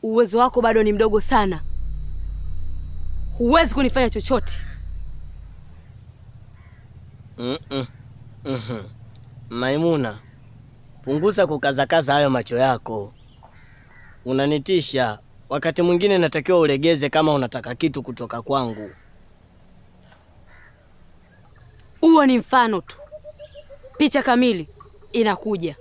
uwezo wako bado ni mdogo sana. Huwezi kunifanya chochote. Maimuna, punguza kukazakaza hayo macho yako. Unanitisha. Wakati mwingine natakiwa ulegeze kama unataka kitu kutoka kwangu. Huo ni mfano tu. Picha kamili inakuja.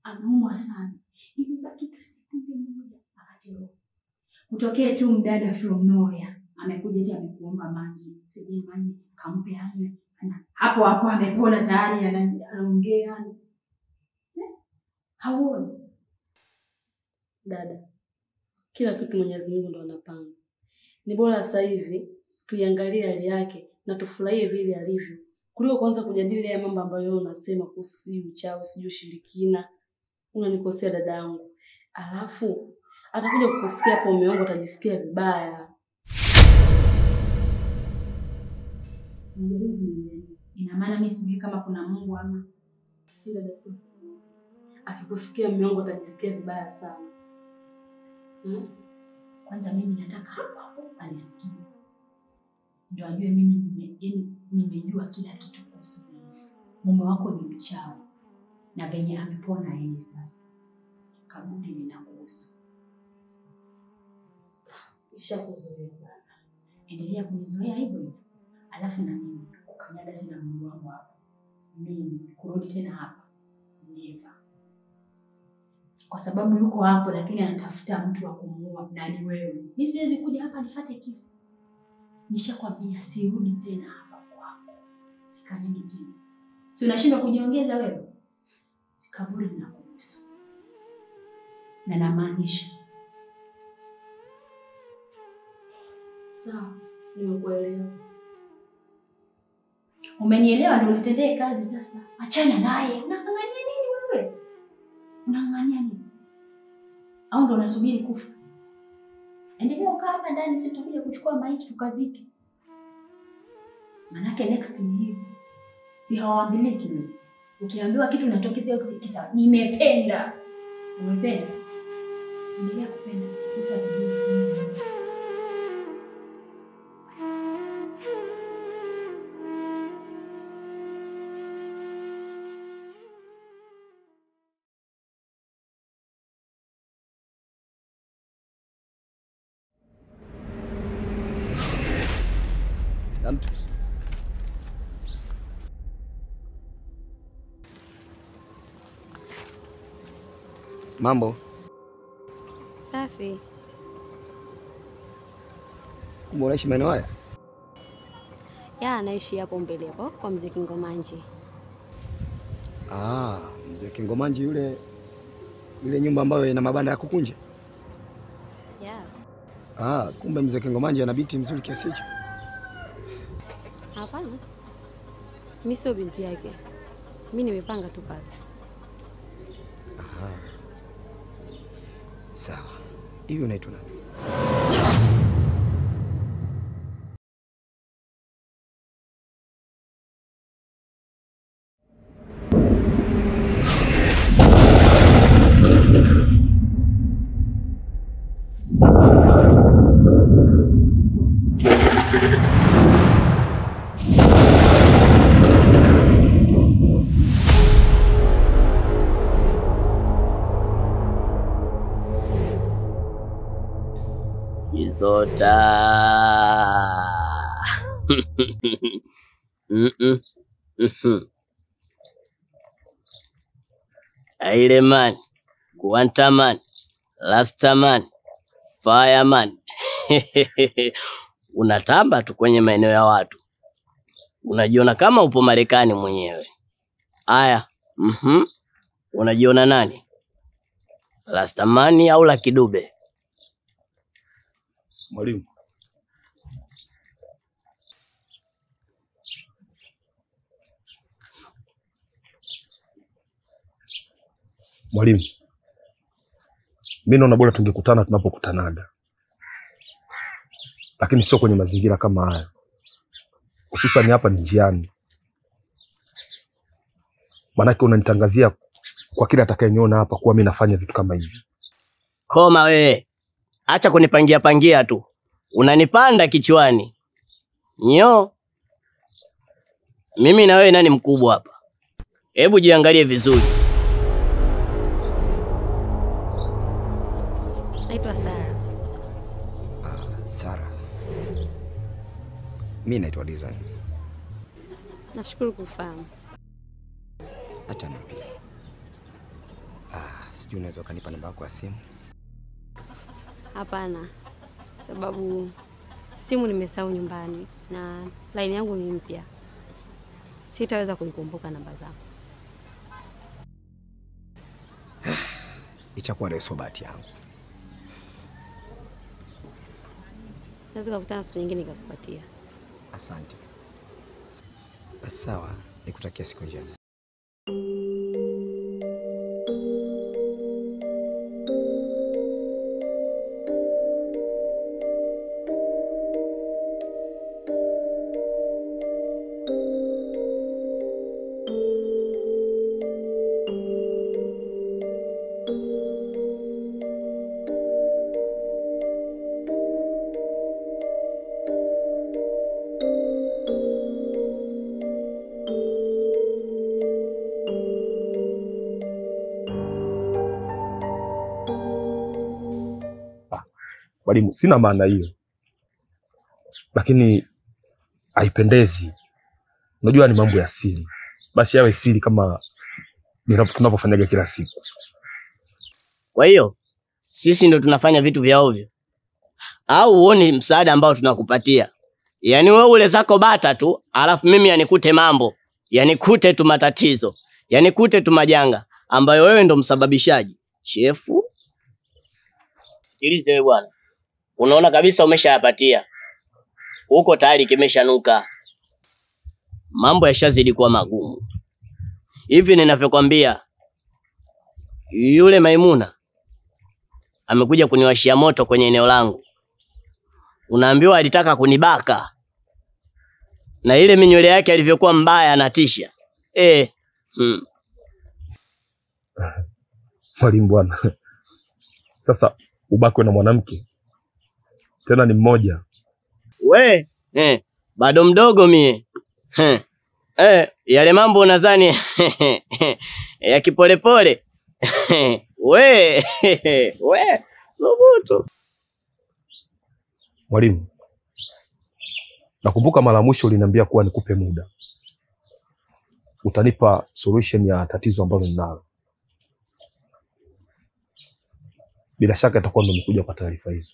Anaumwa sana. Nimebaki tu siku moja akachelewa. Kutokea tu mdada from nowhere amekuja eti amekuomba maji. Sijui maji kampe hanywe. Hapo hapo amepona tayari anaongea. Hauoni? Dada, kila kitu Mwenyezi Mungu ndo anapanga. Ni bora sasa hivi tuiangalie hali yake na tufurahie vile alivyo, kuliko kwanza kujadili ya mambo ambayo wewe unasema kuhusu sijui uchawi, sijui ushirikina. Unanikosea dada yangu. Alafu atakuja kukusikia hapo mume wangu atajisikia vibaya. Ina maana mimi sijui kama kuna Mungu ama ila dada. Akikusikia mume wangu atajisikia vibaya sana. Kwanza mimi nataka hapo anisikie. Ndio ajue mimi nimejua kila kitu kuhusu mume wako ni mchawi. Na venye amepona yeye sasa. Kaburi ninakuhusu. Ishakuzoea bana. Endelea kunizoea hivyo hivyo. Alafu na mimi kukanyaga tena Mungu wangu hapa. Mimi kurudi tena hapa. Never. Kwa sababu yuko hapo lakini anatafuta mtu wa kumuua na ni wewe. Mimi siwezi kuja hapa nifuate kifo. Nishakwambia sirudi tena hapa kwako. Sikanyagi tena. Si unashindwa kujiongeza wewe? Kaburi linakuhusu. Na namaanisha. Sawa, nimekuelewa. Umenielewa ndio ulitendee kazi sasa. Achana naye. Unang'ang'ania nini wewe? Unang'ang'ania nini? Au ndio unasubiri kufa? Endelea ukaa hapa ndani sisi tutakuja kuchukua maiti tukazike. Manake next ni hivi. Si hawaambiliki wewe. Ukiambiwa kitu unatokea kisa nimependa. Umependa? Endelea kupenda. Sisi hatujui kwanza. Mtu. Mambo. Safi. Unaishi maeneo haya? Ya, naishi hapo mbele hapo kwa mzee Kingomanji. Mzee Kingomanji yule nyumba ambayo ina mabanda ya kukunja? Ya. Kumbe mzee Kingomanji ana binti mzuri kiasi hicho. Hapana. Mimi sio binti yake. Mimi nimepanga tu pale. Sawa. Hivi unaitwa nani? Izota. Aileman, Quantaman, Rastaman, Fireman. Unatamba tu kwenye maeneo ya watu. Unajiona kama upo Marekani mwenyewe. Aya, Unajiona nani? Rastamani au Lucky Dube? Mwalimu, mimi naona bora tungekutana tunapokutanaga, lakini sio kwenye mazingira kama haya, hususan hapa ni njiani. Maanake unanitangazia kwa kila atakayeniona hapa kuwa mimi nafanya vitu kama hivi. Koma wewe, acha kunipangia pangia tu, unanipanda kichwani nyo. Mimi na wewe nani mkubwa hapa? Hebu jiangalie vizuri. Naitwa Sara. Sara. Mimi naitwa Dizon. Nashukuru kufahamu. Hata mimi pia. Sijui unaweza ukanipa namba yako ya simu? Hapana, sababu simu nimesahau nyumbani na line yangu ni mpya. Sitaweza kuikumbuka namba zako. Itakuwa ndio bahati yangu. Naweza kukutana siku nyingine nikakupatia. Asante. Basi sawa, nikutakia siku njema. Mwalimu, sina maana hiyo, lakini haipendezi. Unajua ni mambo ya siri, basi yawe siri kama tunavyofanyaga kila siku. Kwa hiyo sisi ndo tunafanya vitu vya ovyo au uone msaada ambao tunakupatia? Yaani wewe ule zako bata tu, alafu mimi yanikute mambo, yanikute tu matatizo, yanikute tu majanga ambayo wewe ndo msababishaji. Chefu, sikilize wewe bwana. Unaona kabisa umeshayapatia. Uko tayari kimeshanuka. Mambo yashazidi kuwa magumu. Hivi ninavyokuambia, yule Maimuna amekuja kuniwashia moto kwenye eneo langu. Unaambiwa alitaka kunibaka. Na ile minywele yake alivyokuwa mbaya anatisha. Mwalimu bwana. Sasa ubakwe na mwanamke tena ni mmoja. We, bado mdogo mie. Yale mambo unadhani ya kipolepole. We, subutu. Mwalimu, nakumbuka mara mwisho uliniambia kuwa nikupe muda, utanipa solution ya tatizo ambalo ninalo. Bila shaka itakuwa ndo nimekuja kwa taarifa hizo.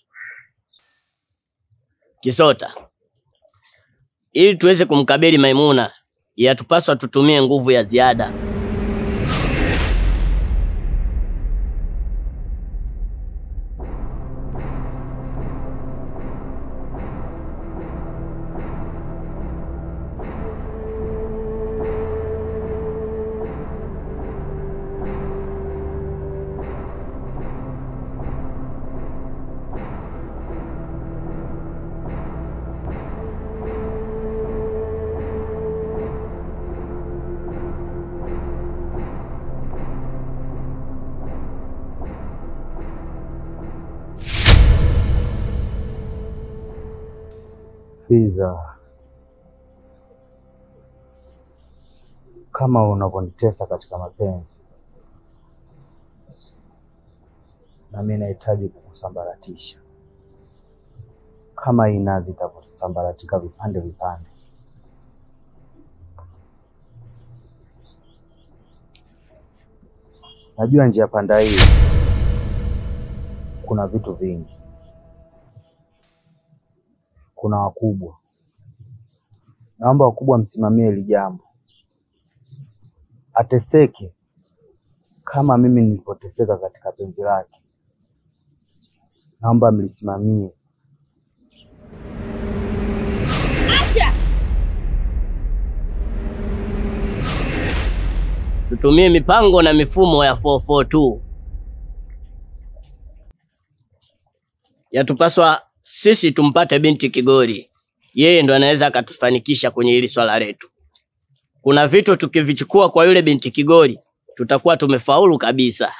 Kisota, ili tuweze kumkabili Maimuna, yatupaswa tutumie nguvu ya ziada. Fiza, kama unavyonitesa katika mapenzi, na mimi nahitaji kukusambaratisha kama inazi itavyosambaratika vipande vipande. Najua njia panda hii kuna vitu vingi, kuna wakubwa. Naomba wakubwa msimamie hili jambo, ateseke kama mimi nilipoteseka katika penzi lake, naomba mlisimamie. Acha! Tutumie mipango na mifumo ya 442. Yatupaswa sisi tumpate binti Kigori. Yeye ndo anaweza akatufanikisha kwenye hili swala letu. Kuna vitu tukivichukua kwa yule binti Kigori, tutakuwa tumefaulu kabisa.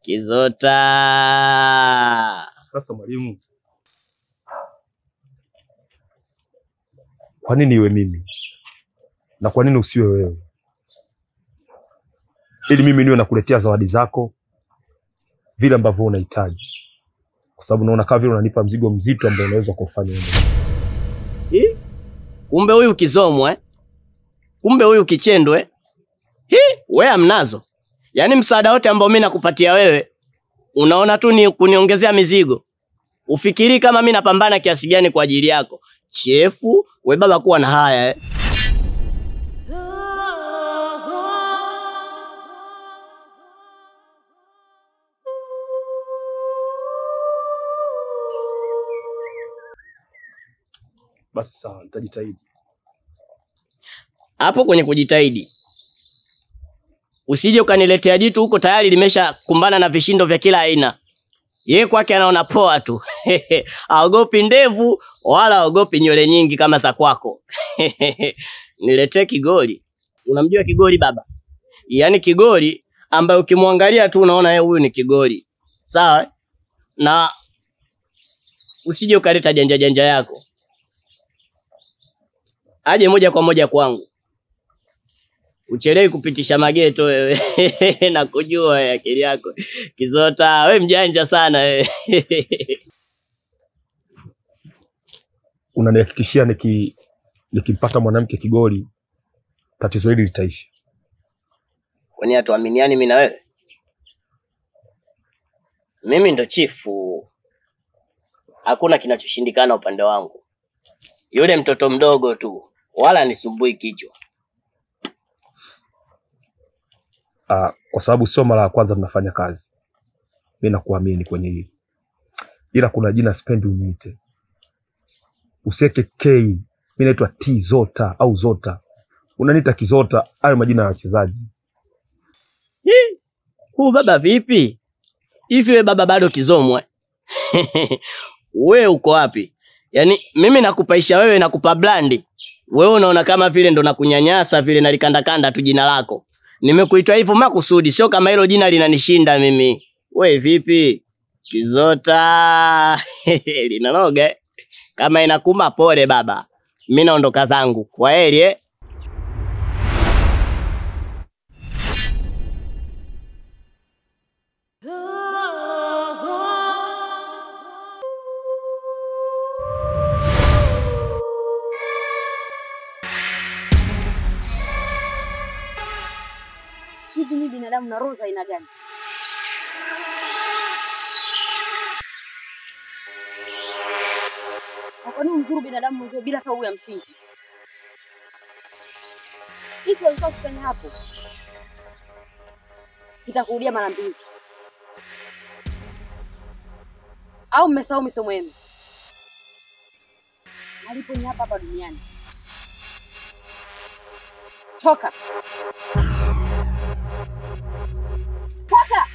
Kizota. Sasa mwalimu, kwa nini iwe mimi? Na kwa nini usiwe wewe? Ili mimi niwe nakuletea zawadi zako vile ambavyo unahitaji. Kwa sababu naona kama vile unanipa mzigo mzito ambao unaweza kufanya wewe. Kumbe huyu Kizomwe, kumbe huyu Kichendwe. Wewe amnazo. Yaani msaada wote ambao mimi nakupatia wewe, unaona tu ni kuniongezea mizigo. Ufikiri kama mimi napambana kiasi gani kwa ajili yako. Chefu, we baba kuwa na haya Basi sawa, nitajitahidi. Hapo kwenye kujitahidi, usije ukaniletea jitu huko tayari limesha kumbana na vishindo vya kila aina. Yeye kwake anaona poa tu. Haogopi ndevu wala haogopi nywele nyingi kama za kwako. Niletee Kigori. Unamjua Kigori baba? Yaani Kigori ambaye ukimwangalia tu unaona yeye huyu ni Kigori. Sawa? Na usije ukaleta janja janja yako. Aje moja kwa moja kwangu. Uchelewi kupitisha mageto wewe. Na kujua akili yako. Kizota, wewe mjanja sana wewe. Unanihakikishia nikimpata mwanamke Kigori tatizo hili litaisha? Kwani hatuaminiani mimi na wewe? Mimi ndo chifu. Hakuna kinachoshindikana upande wangu. Yule mtoto mdogo tu, wala nisumbui kichwa. Kwa sababu sio mara ya kwanza tunafanya kazi. Mimi nakuamini kwenye hili. Ila kuna jina sipendi uniite. Usiweke K. Mimi naitwa T Zota au Zota. Unaniita Kizota, hayo majina ya wachezaji. Baba vipi? Hivi wewe baba bado Kizomwe? Wewe uko wapi? Yaani mimi nakupaisha wewe, nakupa blandi. Wewe unaona kama vile ndo nakunyanyasa vile, nalikandakanda tu jina lako. Nimekuitwa hivyo makusudi, sio kama hilo jina linanishinda mimi. Wewe vipi? Kizota. Linanoga. Kama inakuma pole baba. Mimi naondoka zangu. Kwaheri Hivi ni binadamu na roho za aina gani? Kwa nini mzuru binadamu mwenzo bila sababu ya msingi? Hicho alikuwa kufanya hapo. Itakurudia mara mbili. Au mmesahau misomo yenu? Alipo ni hapa duniani. Toka. Toka.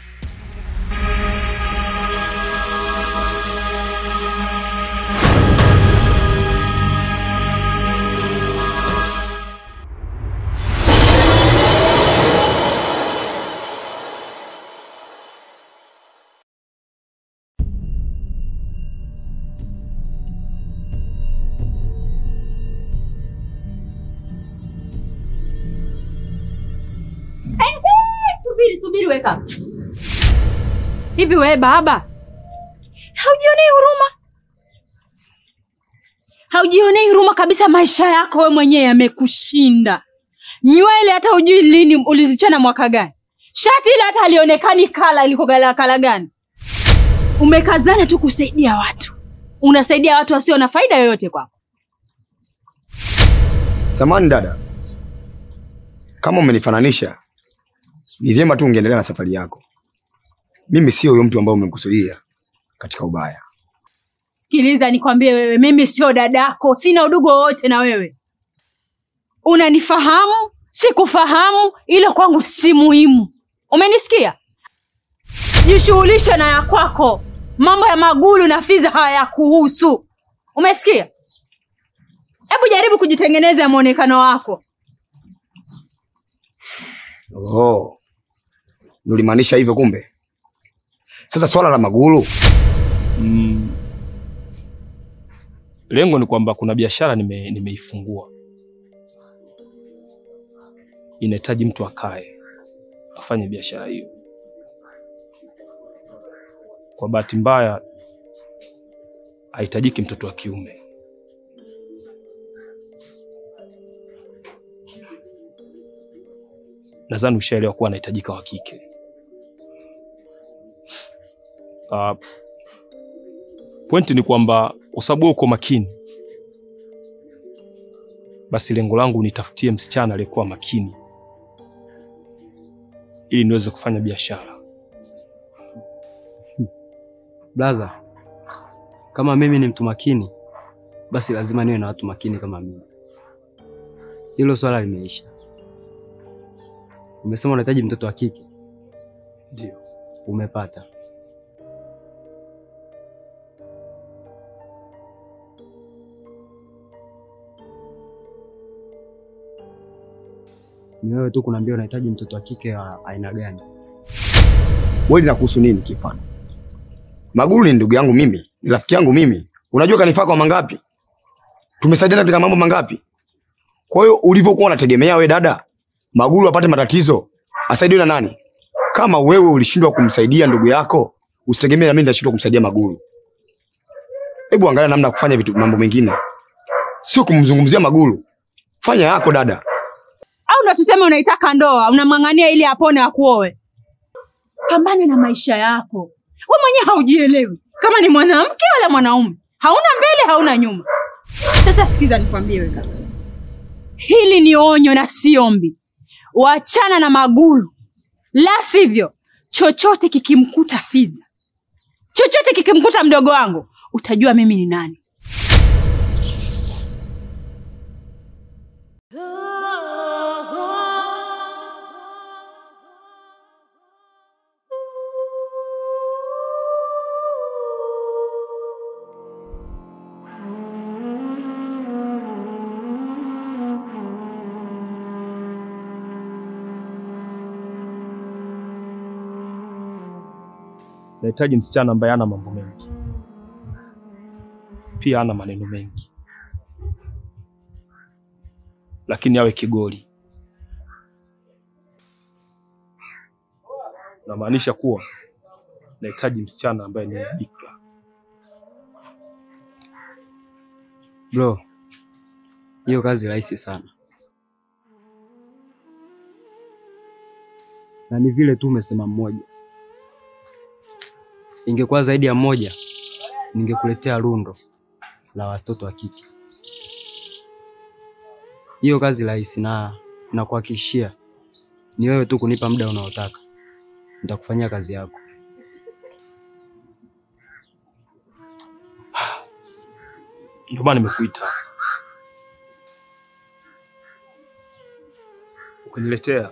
Subiri weka. Hivi wewe baba, haujionei huruma? Haujionei huruma kabisa? Maisha yako wewe mwenyewe yamekushinda. Nywele hata hujui lini ulizichana mwaka gani. Shati ile hata halionekani kala iliko kala gani. Umekazana tu kusaidia watu. Unasaidia watu wasio na faida yoyote kwako. Samahani dada, kama umenifananisha, ni vyema tu ungeendelea na safari yako. Mimi sio huyo mtu ambaye umemkusudia katika ubaya. Sikiliza nikwambie wewe, mimi sio dadako, sina udugu wowote na wewe. Unanifahamu, sikufahamu, ilo kwangu si muhimu. Umenisikia? Jishughulisha na ya kwako. Mambo ya Magulu na Fiza hayakuhusu. Umesikia? Hebu jaribu kujitengeneza muonekano wako. Oh. Ulimaanisha hivyo kumbe? Sasa swala la Magulu, lengo ni kwamba kuna biashara nimeifungua. Inahitaji mtu akae afanye biashara hiyo. Kwa bahati mbaya haitajiki mtoto wa kiume. Nadhani ushaelewa kuwa anahitajika wa kike. Pointi ni kwamba kwa sababu uko makini, basi lengo langu nitafutie msichana aliyekuwa makini ili niweze kufanya biashara. Blaza, kama mimi ni mtu makini, basi lazima niwe na watu makini kama mimi. Hilo swala limeisha. Umesema unahitaji mtoto wa kike? Ndio. Umepata. Ni wewe tu kuniambia unahitaji mtoto wa kike wa aina gani? wewe linakuhusu nini kifano? Magulu ni ndugu yangu mimi, ni rafiki yangu mimi. Unajua kanifaa kwa mangapi? Tumesaidiana katika mambo mangapi? Kwa hiyo ulivyokuwa unategemea we dada Magulu apate matatizo, asaidiwe na nani? Kama wewe ulishindwa kumsaidia ndugu yako, usitegemee na mimi nitashindwa kumsaidia Magulu. Hebu angalia namna kufanya vitu mambo mengine. Sio kumzungumzia Magulu. Fanya yako dada. Au ndo tuseme unaitaka ndoa, unamangania ili apone akuoe. Pambana na maisha yako. Wewe mwenyewe haujielewi kama ni mwanamke wala mwanaume. Hauna mbele, hauna nyuma. Sasa sikiza nikwambie wewe kaka. Hili ni onyo na si ombi. Waachana na Magulu. La sivyo, chochote kikimkuta Fiza, chochote kikimkuta mdogo wangu, utajua mimi ni nani. Nahitaji msichana ambaye hana mambo mengi, pia hana maneno mengi, lakini awe kigoli. Namaanisha kuwa nahitaji msichana ambaye ni bikra. Bro, hiyo kazi rahisi sana. Na ni vile tu umesema mmoja. Ingekuwa zaidi ya mmoja, ningekuletea rundo la watoto wa kike. Hiyo kazi rahisi na nakuhakikishia ni wewe tu kunipa muda unaotaka. Nitakufanyia kazi yako. Ndio maana nimekuita. Ukiniletea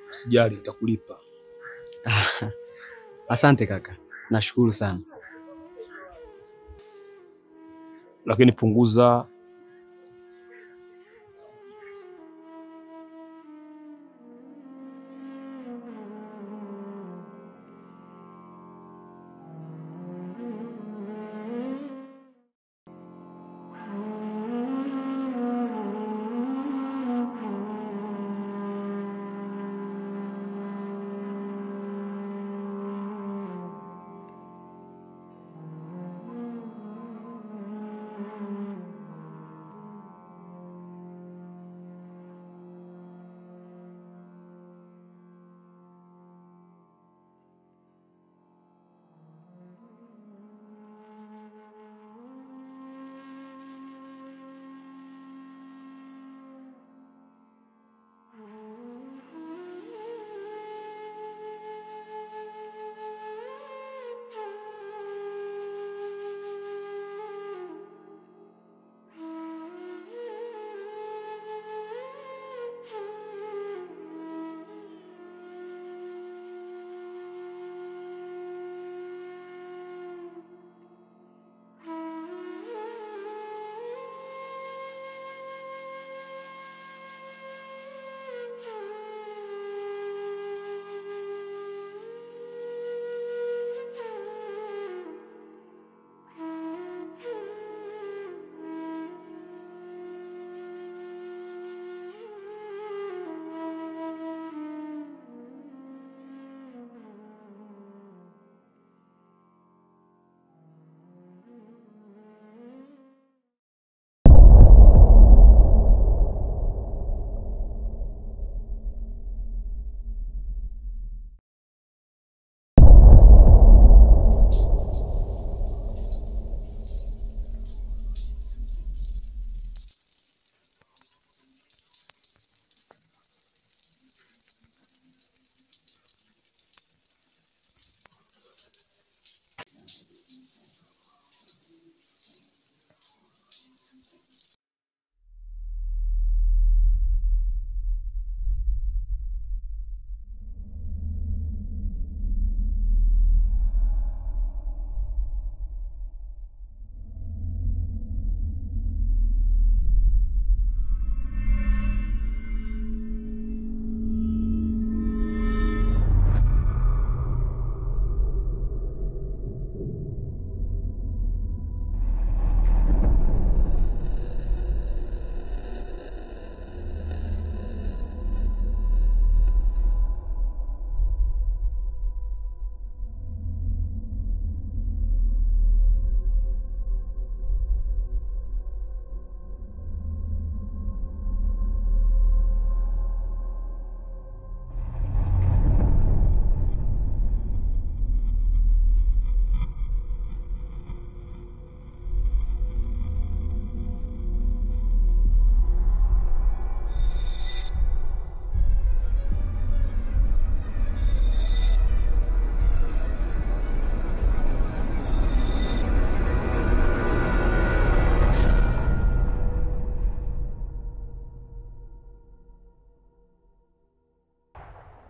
usijali, nitakulipa. Asante kaka. Nashukuru sana. Lakini punguza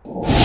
Bye.